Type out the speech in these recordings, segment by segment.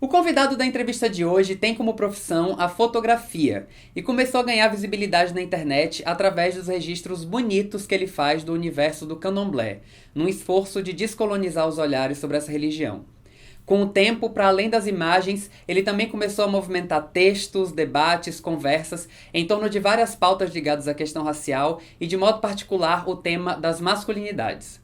O convidado da entrevista de hoje tem como profissão a fotografia e começou a ganhar visibilidade na internet através dos registros bonitos que ele faz do universo do candomblé, num esforço de descolonizar os olhares sobre essa religião. Com o tempo, para além das imagens, ele também começou a movimentar textos, debates, conversas em torno de várias pautas ligadas à questão racial e, de modo particular, o tema das masculinidades.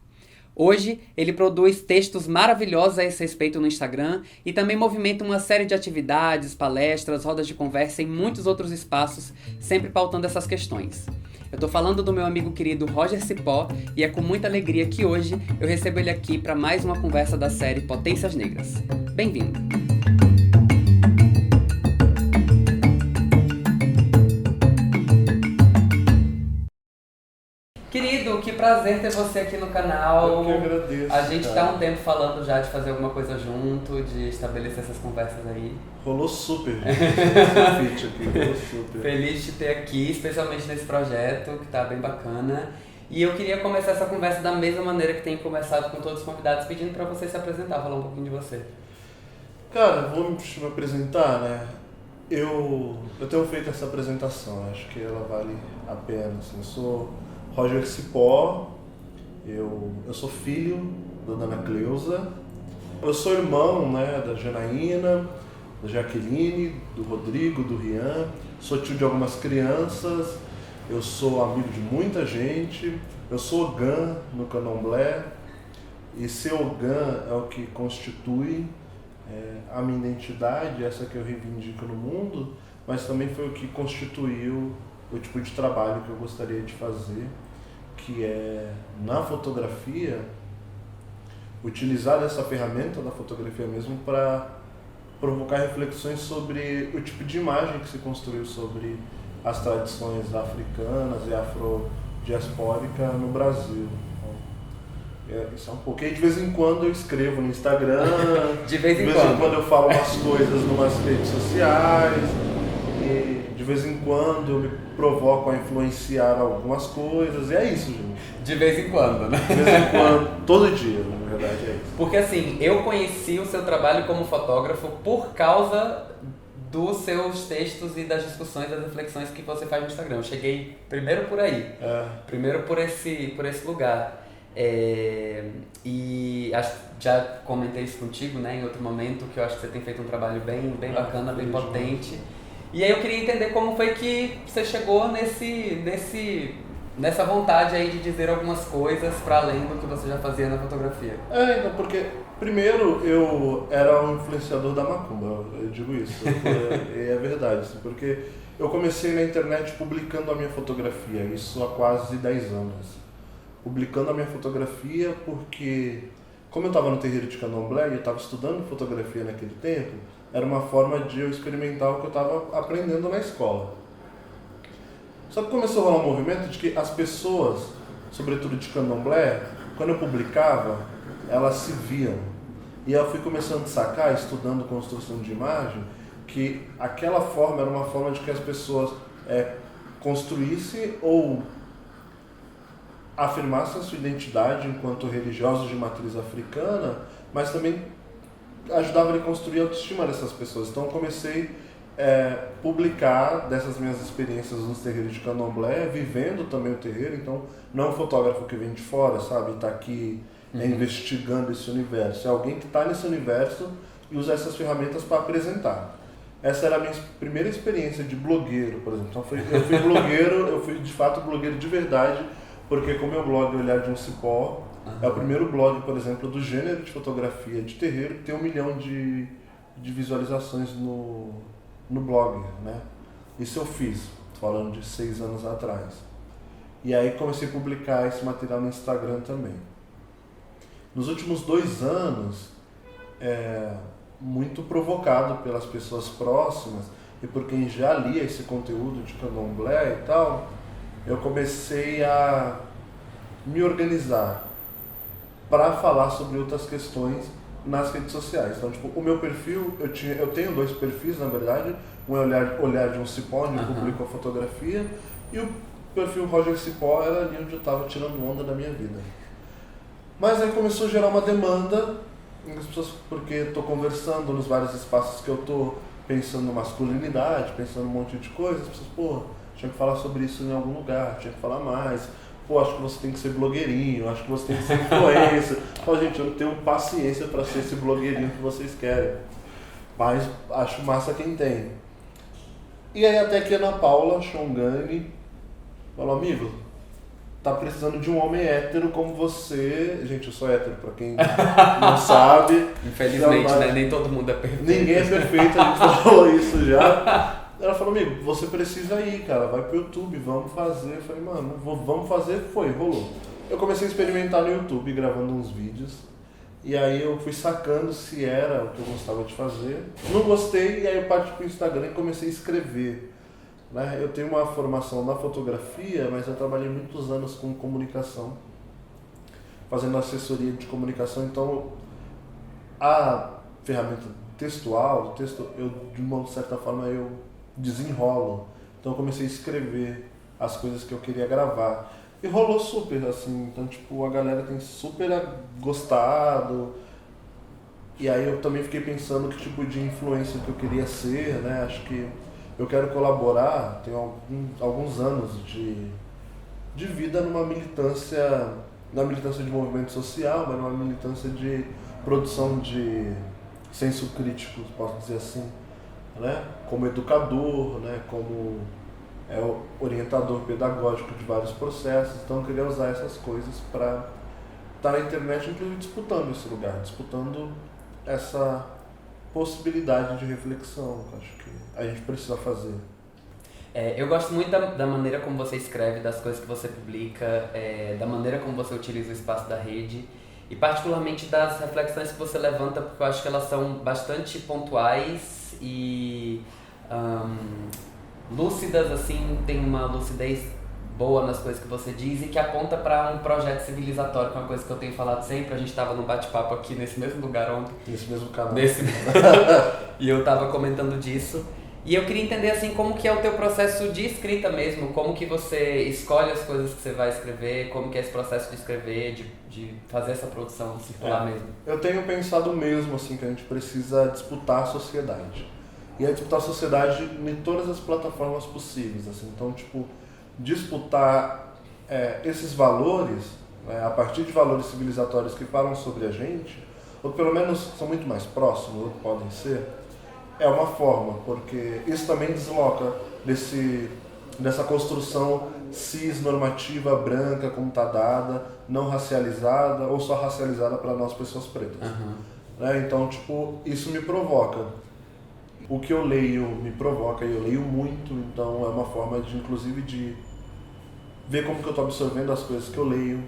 Hoje, ele produz textos maravilhosos a esse respeito no Instagram e também movimenta uma série de atividades, palestras, rodas de conversa e muitos outros espaços, sempre pautando essas questões. Eu tô falando do meu amigo querido Roger Cipó e é com muita alegria que hoje eu recebo ele aqui para mais uma conversa da série Potências Negras. Bem-vindo! Querido, que prazer ter você aqui no canal. Eu que agradeço. A gente tá cara. um tempo falando já de fazer alguma coisa junto, de estabelecer essas conversas aí. Rolou super, gente. Esse feat aqui, rolou super. Feliz de ter aqui, especialmente nesse projeto, que tá bem bacana. E eu queria começar essa conversa da mesma maneira que tenho começado com todos os convidados, pedindo pra você se apresentar, falar um pouquinho de você. Cara, vou me apresentar, né? Eu tenho feito essa apresentação, acho que ela vale a pena. Assim. Eu sou Roger Cipó, eu sou filho da Dona Cleusa, eu sou irmão, né, da Janaína, da Jaqueline, do Rodrigo, do Rian, sou tio de algumas crianças, eu sou amigo de muita gente, eu sou Ogã no Candomblé, e ser Ogã é o que constitui a minha identidade, essa que eu reivindico no mundo, mas também foi o que constituiu o tipo de trabalho que eu gostaria de fazer, que é, na fotografia, utilizar essa ferramenta da fotografia mesmo para provocar reflexões sobre o tipo de imagem que se construiu sobre as tradições africanas e afrodiaspórica no Brasil. Isso é um pouco. E de vez em quando eu escrevo no Instagram, De vez em quando. eu falo umas coisas em umas redes sociais, e de vez em quando eu me provoco a influenciar algumas coisas, e é isso, gente. De vez em quando, né? De vez em quando, todo dia, na verdade é isso. Porque assim, eu conheci o seu trabalho como fotógrafo por causa dos seus textos e das discussões, das reflexões que você faz no Instagram. Eu cheguei primeiro por aí, primeiro por esse lugar. E já comentei isso contigo, né, em outro momento, que eu acho que você tem feito um trabalho bem bacana, bem potente. E aí eu queria entender como foi que você chegou nessa vontade aí de dizer algumas coisas para além do que você já fazia na fotografia. Então, porque primeiro eu era um influenciador da macumba, eu digo isso, e é verdade, assim, porque eu comecei na internet publicando a minha fotografia, isso há quase 10 anos. Publicando a minha fotografia porque, como eu estava no terreiro de Candomblé e eu estava estudando fotografia naquele tempo, era uma forma de eu experimentar o que eu estava aprendendo na escola. Só que começou a rolar um movimento de que as pessoas, sobretudo de Candomblé, quando eu publicava, elas se viam. E eu fui começando a sacar, estudando construção de imagem, que aquela forma era uma forma de que as pessoas construíssem ou afirmassem a sua identidade enquanto religiosos de matriz africana, mas também ajudava a construir a autoestima dessas pessoas. Então eu comecei a publicar dessas minhas experiências nos terreiros de Candomblé, vivendo também o terreiro, então não é um fotógrafo que vem de fora, sabe, está aqui investigando esse universo, é alguém que está nesse universo e usa essas ferramentas para apresentar. Essa era a minha primeira experiência de blogueiro, por exemplo. Então eu fui blogueiro, eu fui de fato blogueiro de verdade, porque com o meu blog Olhar de um Cipó, é o primeiro blog, por exemplo, do gênero de fotografia de terreiro que tem 1 milhão de visualizações no blog, né? Isso eu fiz, falando de 6 anos atrás. E aí comecei a publicar esse material no Instagram também. Nos últimos 2 anos, muito provocado pelas pessoas próximas e por quem já lia esse conteúdo de Candomblé e tal, eu comecei a me organizar para falar sobre outras questões nas redes sociais. Então, tipo, o meu perfil, eu tenho 2 perfis, na verdade, um é Olhar de um Cipó, onde eu publico a fotografia, e o perfil Roger Cipó era ali onde eu estava tirando onda da minha vida. Mas aí começou a gerar uma demanda As pessoas, porque tô conversando nos vários espaços que eu tô pensando em masculinidade, pensando em um monte de coisa, as pessoas, pô, tinha que falar sobre isso em algum lugar, tinha que falar mais. Pô, acho que você tem que ser blogueirinho, acho que você tem que ser influencer. Pô, gente, eu não tenho paciência para ser esse blogueirinho que vocês querem. Mas acho massa quem tem. E aí até que a Ana Paula Chongani falou, amigo, tá precisando de um homem hétero como você. Gente, eu sou hétero, pra quem não sabe. Infelizmente, né? Nem todo mundo é perfeito. Ninguém é perfeito, a gente falou isso já. Ela falou, amigo, você precisa ir, cara, vai pro YouTube, vamos fazer. Eu falei, mano, vamos fazer, rolou. Eu comecei a experimentar no YouTube, gravando uns vídeos. E aí eu fui sacando se era o que eu gostava de fazer. Não gostei, e aí eu parti pro Instagram e comecei a escrever. Né? Eu tenho uma formação na fotografia, mas eu trabalhei muitos anos com comunicação, fazendo assessoria de comunicação, então a ferramenta textual, o texto, eu de uma certa forma eu desenrolo. Então eu comecei a escrever as coisas que eu queria gravar. E rolou super, assim, então tipo, a galera tem super gostado. E aí eu também fiquei pensando que tipo de influência que eu queria ser, né? Acho que eu quero colaborar, tenho alguns anos de vida numa militância, na militância de movimento social, mas numa militância de produção de senso crítico, posso dizer assim, né? Como educador, né? Como orientador pedagógico de vários processos, então eu queria usar essas coisas para estar na internet, inclusive disputando esse lugar, disputando essa possibilidade de reflexão, que acho que a gente precisa fazer. Eu gosto muito da maneira como você escreve, das coisas que você publica, da maneira como você utiliza o espaço da rede e particularmente das reflexões que você levanta, porque eu acho que elas são bastante pontuais e lúcidas, assim, tem uma lucidez boa nas coisas que você diz e que aponta para um projeto civilizatório, que é uma coisa que eu tenho falado sempre. A gente estava num bate-papo aqui nesse mesmo lugar ontem. Nesse mesmo canal. E eu estava comentando disso. E eu queria entender, assim, como que é o teu processo de escrita mesmo, como que você escolhe as coisas que você vai escrever, como que é esse processo de escrever, de fazer essa produção circular mesmo. Eu tenho pensado mesmo, assim, que a gente precisa disputar a sociedade. E aí disputar a sociedade em todas as plataformas possíveis, assim. Então, tipo, disputar esses valores, né, a partir de valores civilizatórios que falam sobre a gente, ou pelo menos são muito mais próximos, ou podem ser, é uma forma, porque isso também desloca dessa construção cis-normativa branca, como está dada, não racializada, ou só racializada para nós, pessoas pretas. Uhum. Né? Então, tipo, isso me provoca. O que eu leio me provoca, e eu leio muito, então é uma forma de, inclusive, de ver como que eu estou absorvendo as coisas que eu leio.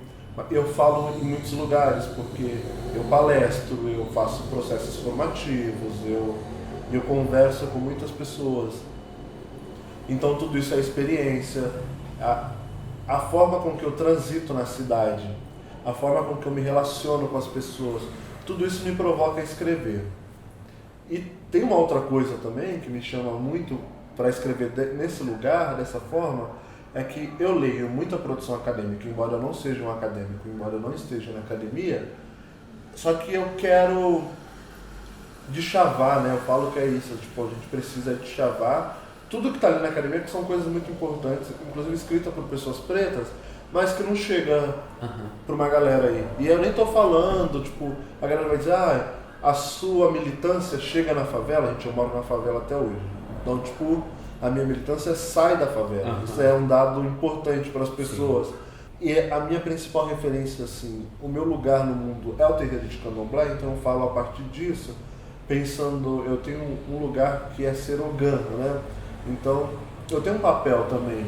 Eu falo em muitos lugares, porque eu palestro, eu faço processos formativos, eu converso com muitas pessoas. Então tudo isso é experiência, a forma com que eu transito na cidade, a forma com que eu me relaciono com as pessoas, tudo isso me provoca a escrever. E tem uma outra coisa também que me chama muito para escrever nesse lugar, dessa forma, é que eu leio muita produção acadêmica, embora eu não seja um acadêmico, embora eu não esteja na academia, só que eu quero deschavar, né? Eu falo que é isso, tipo, a gente precisa deschavar tudo que está ali na academia, que são coisas muito importantes, inclusive escritas por pessoas pretas, mas que não chega para uma galera aí. E eu nem tô falando, tipo, a galera vai dizer, a sua militância chega na favela, gente, eu moro na favela até hoje. Então, tipo, a minha militância sai da favela. Isso é um dado importante para as pessoas. Sim. E a minha principal referência, assim, o meu lugar no mundo é o terreiro de Candomblé, então eu falo a partir disso, pensando, eu tenho um lugar que é ser organo, né? Então, eu tenho um papel também,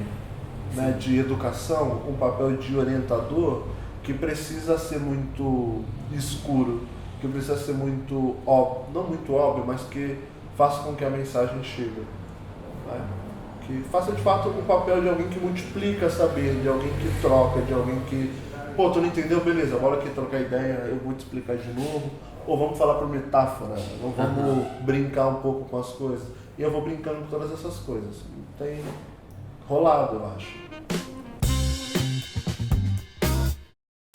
né, de educação, um papel de orientador que precisa ser muito escuro, que precisa ser muito óbvio, não muito óbvio, mas que faça com que a mensagem chegue. Né? Que faça de fato o papel de alguém que multiplica saber, de alguém que troca, de alguém que... Pô, tu não entendeu? Beleza, bora aqui trocar ideia, eu vou te explicar de novo. Ou vamos falar por metáfora, ou vamos brincar um pouco com as coisas. E eu vou brincando com todas essas coisas. Tem rolado, eu acho.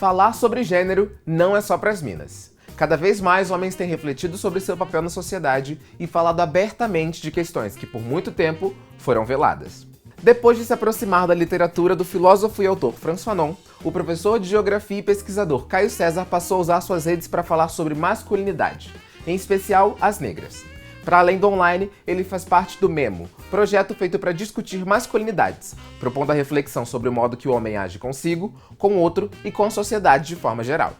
Falar sobre gênero não é só pras minas. Cada vez mais homens têm refletido sobre seu papel na sociedade e falado abertamente de questões que por muito tempo foram veladas. Depois de se aproximar da literatura do filósofo e autor Frantz Fanon, o professor de geografia e pesquisador Caio César passou a usar suas redes para falar sobre masculinidade, em especial as negras. Para além do online, ele faz parte do Memo, projeto feito para discutir masculinidades, propondo a reflexão sobre o modo que o homem age consigo, com o outro e com a sociedade de forma geral.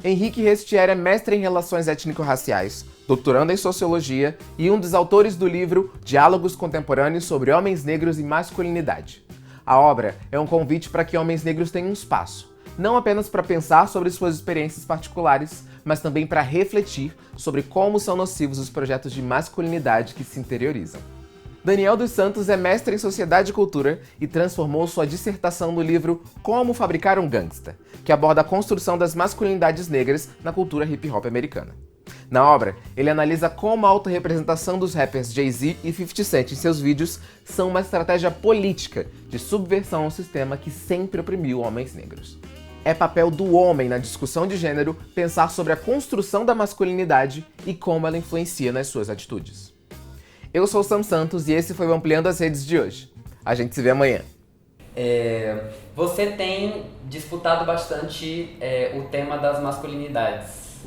Henrique Restier é mestre em relações étnico-raciais, doutorando em sociologia e um dos autores do livro Diálogos Contemporâneos sobre Homens Negros e Masculinidade. A obra é um convite para que homens negros tenham um espaço, não apenas para pensar sobre suas experiências particulares, mas também para refletir sobre como são nocivos os projetos de masculinidade que se interiorizam. Daniel dos Santos é mestre em Sociedade e Cultura e transformou sua dissertação no livro Como Fabricar um Gangsta, que aborda a construção das masculinidades negras na cultura hip-hop americana. Na obra, ele analisa como a autorrepresentação dos rappers Jay-Z e 50 Cent em seus vídeos são uma estratégia política de subversão ao sistema que sempre oprimiu homens negros. É papel do homem na discussão de gênero pensar sobre a construção da masculinidade e como ela influencia nas suas atitudes. Eu sou o Sam Santos e esse foi o Ampliando as Redes de hoje. A gente se vê amanhã. Você tem disputado bastante o tema das masculinidades.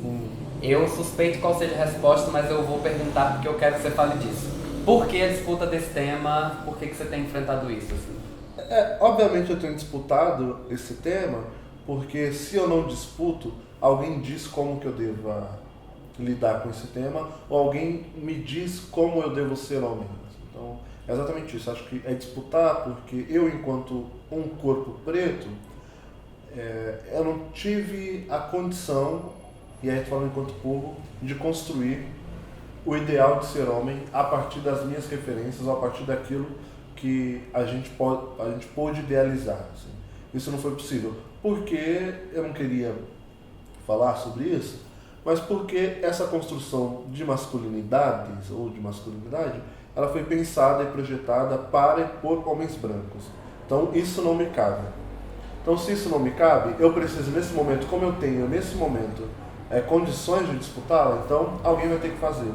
Eu suspeito qual seja a resposta, mas eu vou perguntar porque eu quero que você fale disso. Por que a disputa desse tema? Por que você tem enfrentado isso? Assim? Obviamente eu tenho disputado esse tema, porque se eu não disputo, alguém diz como que eu devo lidar com esse tema, ou alguém me diz como eu devo ser homem. Então, é exatamente isso. Acho que é disputar porque eu, enquanto um corpo preto, eu não tive a condição, e aí falando enquanto povo, de construir o ideal de ser homem a partir das minhas referências, ou a partir daquilo que a gente pôde idealizar. Assim. Isso não foi possível. Porque eu não queria falar sobre isso, mas porque essa construção de masculinidades ou de masculinidade, ela foi pensada e projetada para e por homens brancos. Então isso não me cabe. Então se isso não me cabe, eu preciso nesse momento, como eu tenho nesse momento condições de disputá-la, então alguém vai ter que fazer.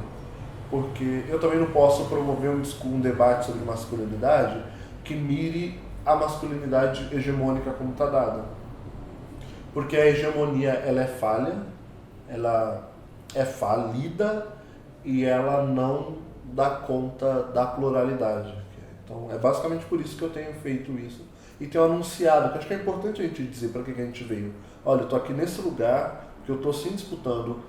Porque eu também não posso promover um debate sobre masculinidade que mire a masculinidade hegemônica como está dada. Porque a hegemonia ela é falha, ela é falida e ela não dá conta da pluralidade. Então é basicamente por isso que eu tenho feito isso e tenho anunciado, que acho que é importante a gente dizer para que a gente veio. Olha, eu estou aqui nesse lugar que eu estou sim disputando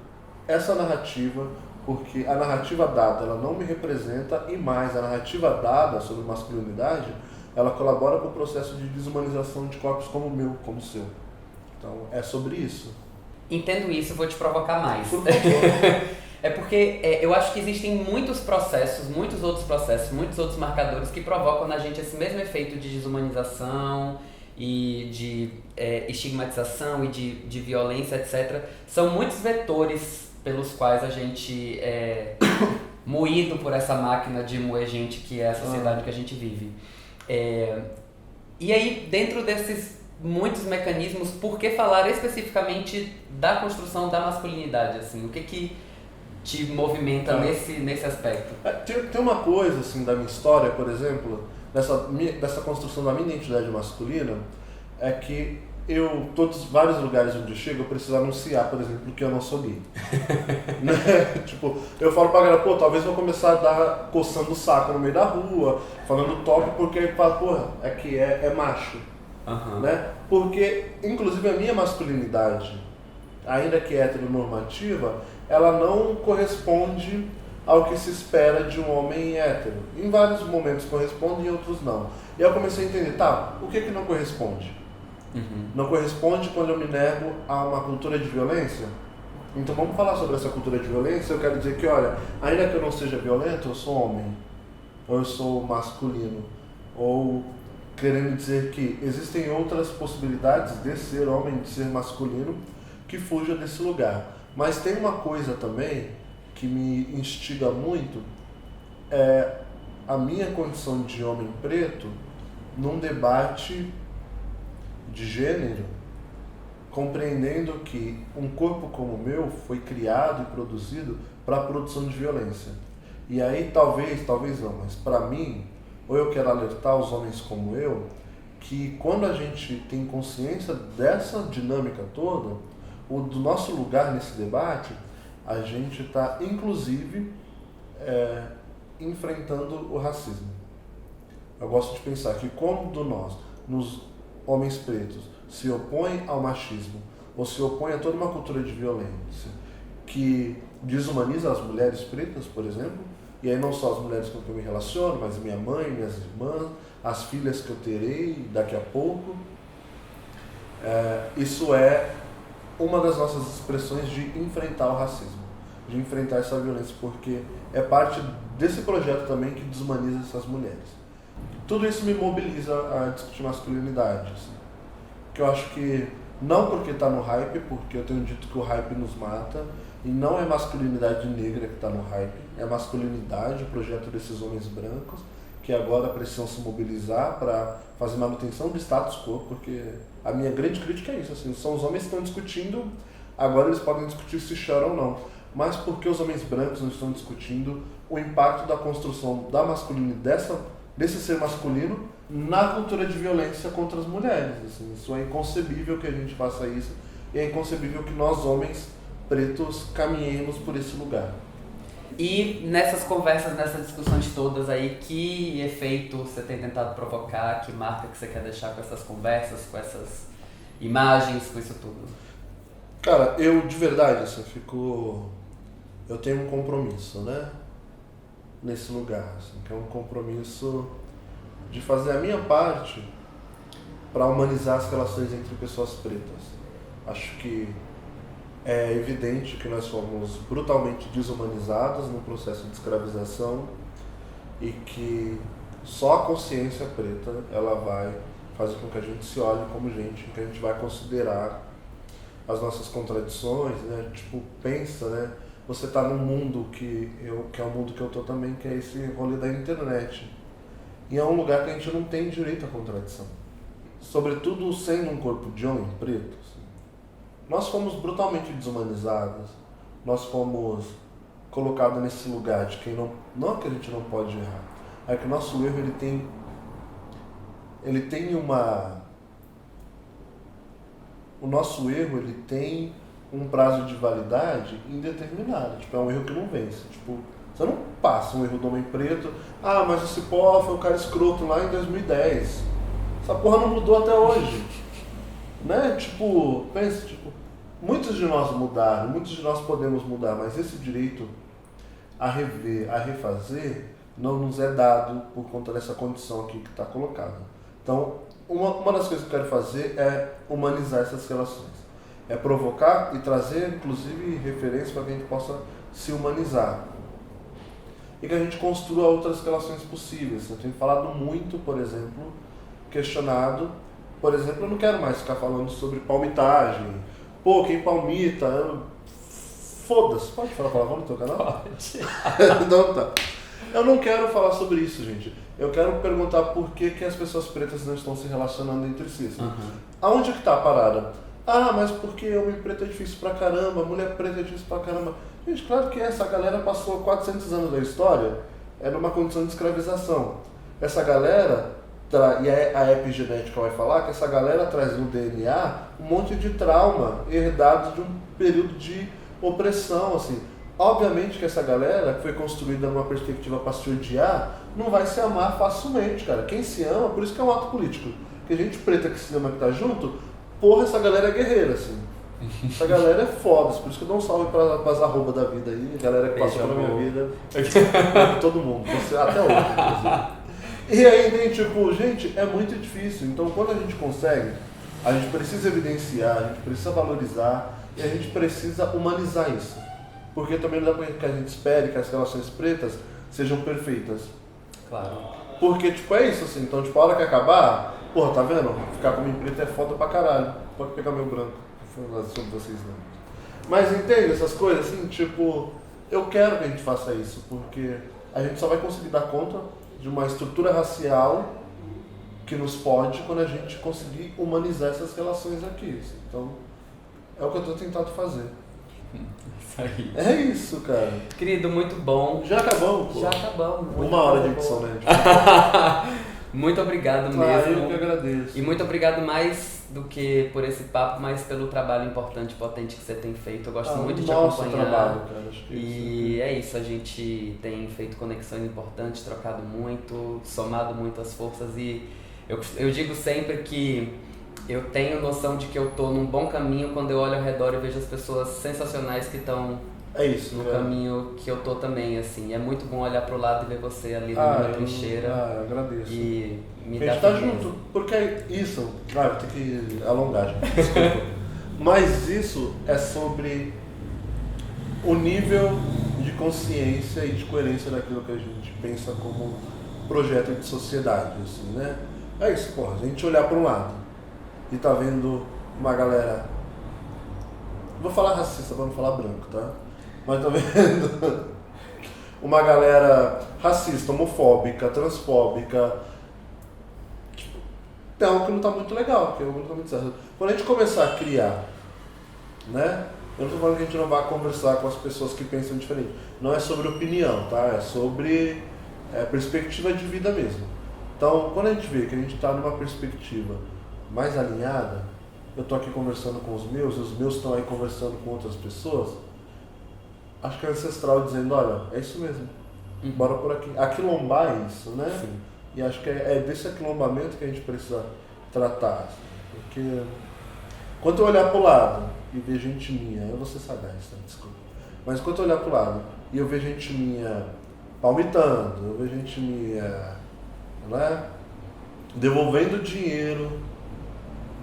essa narrativa, porque a narrativa dada ela não me representa e mais, a narrativa dada sobre masculinidade, ela colabora com o processo de desumanização de corpos como o meu, como o seu. Então, é sobre isso. Entendo isso, vou te provocar mais. Por favor. É porque eu acho que existem muitos processos, muitos outros marcadores que provocam na gente esse mesmo efeito de desumanização e de estigmatização e de violência, etc. São muitos vetores pelos quais a gente é moído por essa máquina de moer gente que é a sociedade que a gente vive. E aí, dentro desses muitos mecanismos, por que falar especificamente da construção da masculinidade? Assim? O que te movimenta nesse aspecto? Tem uma coisa assim, da minha história, por exemplo, dessa construção da minha identidade masculina, é que vários lugares onde eu chego, eu preciso anunciar, por exemplo, que eu não sou gay. Né? Tipo, eu falo pra galera, talvez eu vou começar a dar coçando o saco no meio da rua, falando top, porque aí fala, é macho. Uhum. Né? Porque, inclusive, a minha masculinidade, ainda que heteronormativa, ela não corresponde ao que se espera de um homem hétero. Em vários momentos corresponde, em outros não. E eu comecei a entender, o que não corresponde? Uhum. Não corresponde quando eu me nego a uma cultura de violência? Então vamos falar sobre essa cultura de violência. Eu quero dizer que, olha, ainda que eu não seja violento, eu sou homem, ou eu sou masculino, ou querendo dizer que existem outras possibilidades de ser homem, de ser masculino, que fuja desse lugar. Mas tem uma coisa também que me instiga muito, é a minha condição de homem preto num debate de gênero compreendendo que um corpo como o meu foi criado e produzido para a produção de violência. E aí talvez não, mas para mim, ou eu quero alertar os homens como eu, que quando a gente tem consciência dessa dinâmica toda, o do nosso lugar nesse debate, a gente está inclusive enfrentando o racismo. Eu gosto de pensar que quando nós, nos homens pretos, se opõem ao machismo, ou se opõem a toda uma cultura de violência que desumaniza as mulheres pretas, por exemplo, e aí não só as mulheres com quem eu me relaciono, mas minha mãe, minhas irmãs, as filhas que eu terei daqui a pouco, isso é uma das nossas expressões de enfrentar o racismo, de enfrentar essa violência, porque é parte desse projeto também que desumaniza essas mulheres. Tudo isso me mobiliza a discutir masculinidade, assim, que eu acho que não porque está no hype, porque eu tenho dito que o hype nos mata, e não é masculinidade negra que está no hype, é masculinidade, o projeto desses homens brancos, que agora precisam se mobilizar para fazer manutenção do status quo, porque a minha grande crítica é isso, assim, são os homens que estão discutindo, agora eles podem discutir se choram ou não, mas porque os homens brancos não estão discutindo o impacto da construção da masculinidade, desse ser masculino, na cultura de violência contra as mulheres. Assim, isso é inconcebível que a gente faça isso, e é inconcebível que nós, homens pretos, caminhemos por esse lugar. E nessas conversas, nessas discussões todas aí, que efeito você tem tentado provocar, que marca que você quer deixar com essas conversas, com essas imagens, com isso tudo? Cara, eu de verdade, assim, eu tenho um compromisso, né? Nesse lugar, assim, que é um compromisso de fazer a minha parte para humanizar as relações entre pessoas pretas. Acho que é evidente que nós fomos brutalmente desumanizados no processo de escravização e que só a consciência preta ela vai fazer com que a gente se olhe como gente, que a gente vai considerar as nossas contradições, né? Tipo, pensa, né? Você está num mundo que é o mundo que eu estou também, que é esse rolê da internet. E é um lugar que a gente não tem direito à contradição. Sobretudo sendo um corpo de homem preto. Assim. Nós fomos brutalmente desumanizados. Nós fomos colocados nesse lugar de quem não é que a gente não pode errar. É que o nosso erro o nosso erro ele tem um prazo de validade indeterminado. Tipo, é um erro que não vence. Tipo, você não passa um erro do homem preto. Ah, mas esse pó foi o cara escroto lá em 2010. Essa porra não mudou até hoje. Né? Tipo, pensa, tipo, muitos de nós mudaram, muitos de nós podemos mudar, mas esse direito a rever, a refazer, não nos é dado por conta dessa condição aqui que está colocada. Então, uma das coisas que eu quero fazer é humanizar essas relações. É provocar e trazer, inclusive, referências para que a gente possa se humanizar. E que a gente construa outras relações possíveis. Eu tenho falado muito, por exemplo, questionado, por exemplo, eu não quero mais ficar falando sobre palmitagem. Pô, quem palmita, foda-se. Pode falar palavrão no teu canal? Pode. Então tá. Eu não quero falar sobre isso, gente. Eu quero perguntar por que as pessoas pretas não estão se relacionando entre si. Assim. Aonde que tá a parada? Ah, mas porque homem preto é difícil pra caramba, mulher preta é difícil pra caramba. Gente, claro que essa galera passou 400 anos da história numa condição de escravização. Essa galera, e a epigenética vai falar que essa galera traz no DNA um monte de trauma herdado de um período de opressão, assim. Obviamente que essa galera que foi construída numa perspectiva para se odiar, não vai se amar facilmente, cara. Quem se ama, por isso que é um ato político. Porque gente preta que se ama que tá junto, porra, essa galera é guerreira, assim. Essa galera é foda, por isso que eu dou um salve para as arroba da vida aí, a galera que passou pela minha vida. Todo mundo, você, até hoje, inclusive. E aí, tipo, gente, é muito difícil. Então, quando a gente consegue, a gente precisa evidenciar, a gente precisa valorizar e a gente precisa humanizar isso. Porque também não dá pra que a gente espere que as relações pretas sejam perfeitas. Claro. Porque, tipo, é isso, assim. Então, tipo, a hora que acabar, porra, tá vendo? Ficar com homem preto é foda pra caralho. Pode pegar meu branco. Vou falar sobre vocês, não. Mas entende essas coisas, assim? Tipo, eu quero que a gente faça isso. Porque a gente só vai conseguir dar conta de uma estrutura racial que nos pode quando a gente conseguir humanizar essas relações aqui. Assim. Então, é o que eu tô tentando fazer. Isso aí. É isso, cara. Querido, muito bom. Já acabamos, pô? Já acabamos. muito 1 hora de bom. edição, né? Muito obrigado Ah, mesmo. eu que agradeço. E muito obrigado mais do que por esse papo, mas pelo trabalho importante e potente que você tem feito. Eu gosto muito de te nosso acompanhar. trabalho, cara. Acho que E é isso, a gente tem feito conexões importantes, trocado muito, somado muito as forças e eu digo sempre que eu tenho noção de que eu tô num bom caminho quando eu olho ao redor e vejo as pessoas sensacionais que estão é isso, no né? caminho que eu tô também, assim. É muito bom olhar pro lado e ver você ali na minha trincheira eu agradeço. e me A dá gente tá firmeza. junto, porque é isso, vou ter que alongar, gente, desculpa. Mas isso é sobre o nível de consciência e de coerência daquilo que a gente pensa como projeto de sociedade, assim, né? É isso, porra, a gente olhar para um lado e tá vendo uma galera, vou falar racista pra não falar branco, tá? Mas tá vendo uma galera racista, homofóbica, transfóbica. Tem algo que não tá muito legal, que não tá muito certo. Quando a gente começar a criar, né? Eu não tô falando que a gente não vai conversar com as pessoas que pensam diferente. Não é sobre opinião, tá? É sobre perspectiva de vida mesmo. Então, quando a gente vê que a gente tá numa perspectiva mais alinhada, eu tô aqui conversando com os meus estão aí conversando com outras pessoas, acho que é ancestral dizendo, olha, é isso mesmo, bora por aqui. Aquilombar é isso, né? Sim. E acho que é desse aquilombamento que a gente precisa tratar, assim, porque quando eu olhar pro lado e ver gente minha, eu vou ser sagaz, tá? Desculpa, mas quando eu olhar pro lado e eu ver gente minha palmitando, eu ver gente minha, né, devolvendo dinheiro,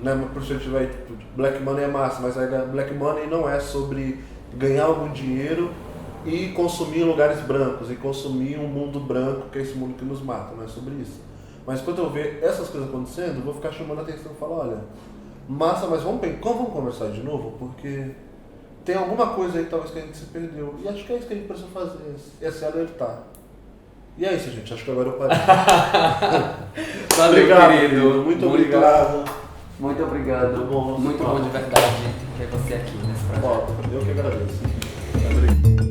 né, uma perspectiva aí, black money é massa, mas a black money não é sobre ganhar algum dinheiro e consumir em lugares brancos, e consumir um mundo branco, que é esse mundo que nos mata, não é sobre isso. Mas quando eu ver essas coisas acontecendo, eu vou ficar chamando a atenção e falar, olha, massa, mas vamos conversar de novo, porque tem alguma coisa aí talvez que a gente se perdeu. E acho que é isso que a gente precisa fazer, é se alertar. E é isso, gente, acho que agora eu parei. Valeu, Obrigado, querido. muito obrigado. Muito obrigado. Muito bom. Muito bom de verdade ter você aqui nesse projeto. Ó, eu que agradeço. Obrigado.